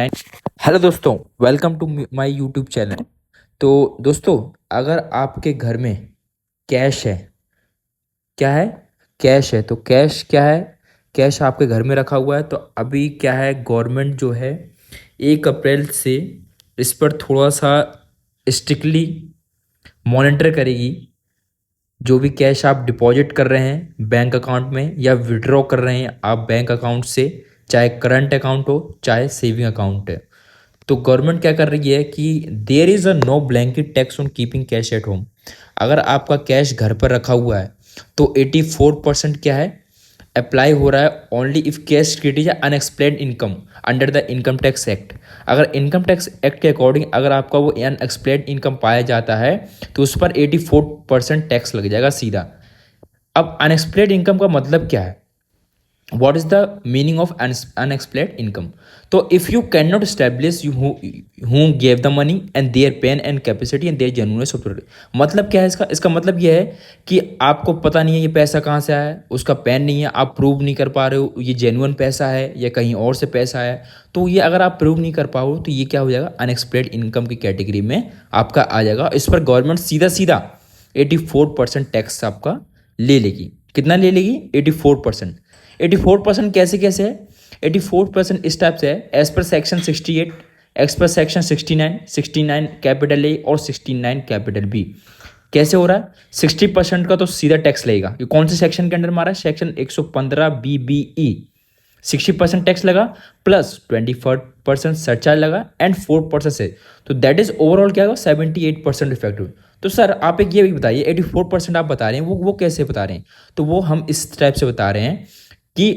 Hello दोस्तों, welcome to my YouTube channel. तो दोस्तों, अगर आपके घर में कैश है, क्या है, कैश है, तो कैश क्या है, कैश आपके घर में रखा हुआ है। तो अभी क्या है, गवर्नमेंट जो है 1 अप्रैल से इस पर थोड़ा सा स्ट्रिक्टली मॉनिटर करेगी। जो भी कैश आप डिपॉजिट कर रहे हैं बैंक अकाउंट में या विड्रॉ कर रहे हैं आप बैंक अकाउंट से, चाहे करंट अकाउंट हो चाहे सेविंग अकाउंट है, तो गवर्नमेंट क्या कर रही है कि there is a no blanket tax on keeping cash at home. अगर आपका कैश घर पर रखा हुआ है तो 84% क्या है, अप्लाई हो रहा है ओनली इफ कैश क्रेडिट या unexplained income under the income tax act. अगर इनकम टैक्स एक्ट के अकॉर्डिंग अगर आपका वो अनएक्सप्लेन्ड इनकम पाया जाता है तो उस पर 84% टैक्स लग जाएगा सीधा। अब अनएक्सप्लेन्ड इनकम का मतलब क्या है, what is the meaning of unexplained income? तो if you cannot establish you who gave the money and their pen and capacity and their genuineness of मतलब क्या है इसका मतलब यह है कि आपको पता नहीं है ये पैसा कहाँ से आया है, उसका पेन नहीं है, आप प्रूव नहीं कर पा रहे हो ये जेन्युइन पैसा है या कहीं और से पैसा है। तो ये अगर आप प्रूव नहीं कर पाओ तो ये क्या हो जाएगा, अनएक्सप्लेन्ड इनकम की कैटेगरी में आपका आ जाएगा। इस पर गवर्नमेंट सीधा सीधा 84% टैक्स आपका ले लेगी। कितना ले लेगी, 84%। 84% कैसे कैसे है, 84% इस टाइप से है, एज पर सेक्शन 68, एक्स पर सेक्शन 69, 69 कैपिटल ए और 69 कैपिटल बी। कैसे हो रहा है, 60% का तो सीधा टैक्स लगेगा। ये कौन से सेक्शन के अंडर मारा है, सेक्शन 115 BBE। 60% टैक्स लगा प्लस 24% सरचार्ज लगा एंड 4% से, तो दैट इज ओवरऑल क्या होगा, 78% इफेक्टिव। तो सर आप एक ये भी बताइए, 84% आप बता रहे हैं वो कैसे बता रहे हैं, तो वो हम इस टाइप से बता रहे हैं कि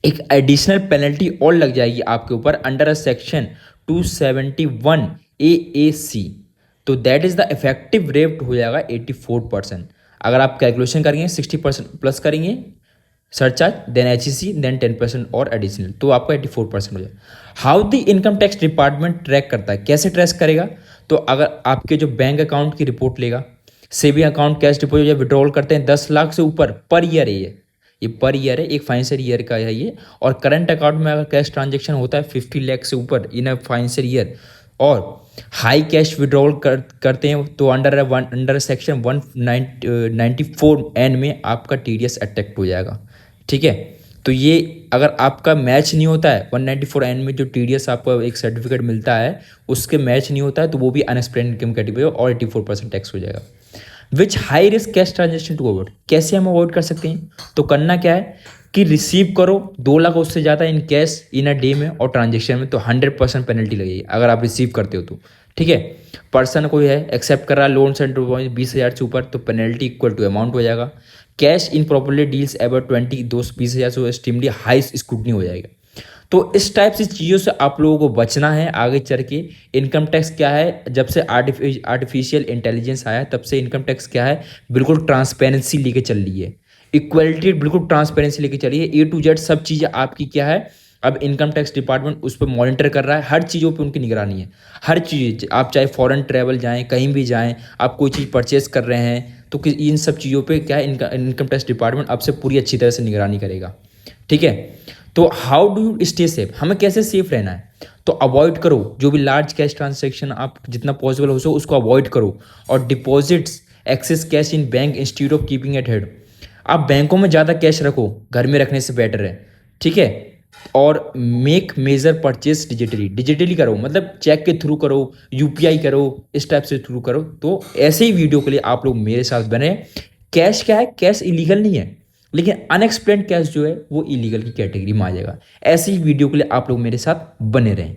एक एडिशनल पेनल्टी और लग जाएगी आपके ऊपर अंडर अ सेक्शन 271 AAC। तो that is the effective rate हो जाएगा 84%। अगर आप कैलकुलेशन करेंगे 60% प्लस करेंगे सरचार्ज, देन HEC, देन 10% और एडिशनल, तो आपका 84% हो जाएगा। How the income tax department track करता है, कैसे ट्रैक करेगा, तो अगर आपके जो बैंक अकाउंट की रिपोर्ट लेगा, सेविंग अकाउंट कैश डिपॉजिट या विड्रॉल करते हैं 10 लाख से ऊपर पर ईयर है, ये पर ईयर है, एक फाइनेंशियल ईयर का है ये। और करंट अकाउंट में अगर कैश ट्रांजेक्शन होता है 50 लाख से ऊपर इन अ फाइनेंशियल ईयर, और हाई कैश विड्रॉल करते हैं तो अंडर सेक्शन 194N में आपका TDS अटैक्ट हो जाएगा। ठीक है, तो ये अगर आपका मैच नहीं होता है 194N में जो TDS आपको एक सर्टिफिकेट मिलता है उसके मैच नहीं होता है तो वो भी अनएक्सप्लेन्ड इनकम कैटेगरी और 84% टैक्स हो जाएगा। Which high risk cash transaction to avoid, कैसे हम अवॉइड कर सकते हैं, तो करना क्या है कि रिसीव करो 2 लाख उससे ज़्यादा in cash in a day में और ट्रांजेक्शन में, तो 100% पेनल्टी लगेगी अगर आप रिसीव करते हो तो। ठीक है, पर्सन कोई है एक्सेप्ट कर रहा है लोन सेंटर 20,000 से ऊपर तो पेनल्टी इक्वल टू अमाउंट हो जाएगा। Cash in properly deals ever 20,000 से एक्सट्रीमली हाई स्क्रूटनी हो जाएगा। तो इस टाइप से चीज़ों से आप लोगों को बचना है आगे चल के। इनकम टैक्स क्या है, जब से आर्टिफिशियल इंटेलिजेंस आया है तब से इनकम टैक्स क्या है, बिल्कुल ट्रांसपेरेंसी लेके चल रही है, इक्वलिटी बिल्कुल ट्रांसपेरेंसी लेके चल रही है। A to Z सब चीज़ें आपकी क्या है, अब इनकम टैक्स डिपार्टमेंट उस पर मॉनिटर कर रहा है, हर चीज़ों पे उनकी निगरानी है। हर चीज़, आप चाहे फॉरेन ट्रैवल जाएँ, कहीं भी जाएँ, आप कोई चीज़ परचेज कर रहे हैं तो इन सब चीज़ों पे क्या है, इनकम टैक्स डिपार्टमेंट अब से पूरी अच्छी तरह से निगरानी करेगा। ठीक है, तो how do you stay safe, हमें कैसे सेफ रहना है, तो अवॉइड करो जो भी लार्ज कैश ट्रांजैक्शन आप जितना पॉसिबल हो सो उसको अवॉइड करो। और deposits access cash in bank institute of keeping eight head, आप बैंकों में ज़्यादा कैश रखो, घर में रखने से बेटर है। ठीक है, और मेक मेजर परचेज डिजिटली करो, मतलब चेक के थ्रू करो, UPI करो, इस टाइप से थ्रू करो। तो ऐसे ही वीडियो के लिए आप लोग मेरे साथ बने। कैश क्या है, कैश इलीगल नहीं है, लेकिन अनएक्सप्लेन्ड कैश जो है वो इलीगल की कैटेगरी में आ जाएगा। ऐसे ही वीडियो के लिए आप लोग मेरे साथ बने रहें।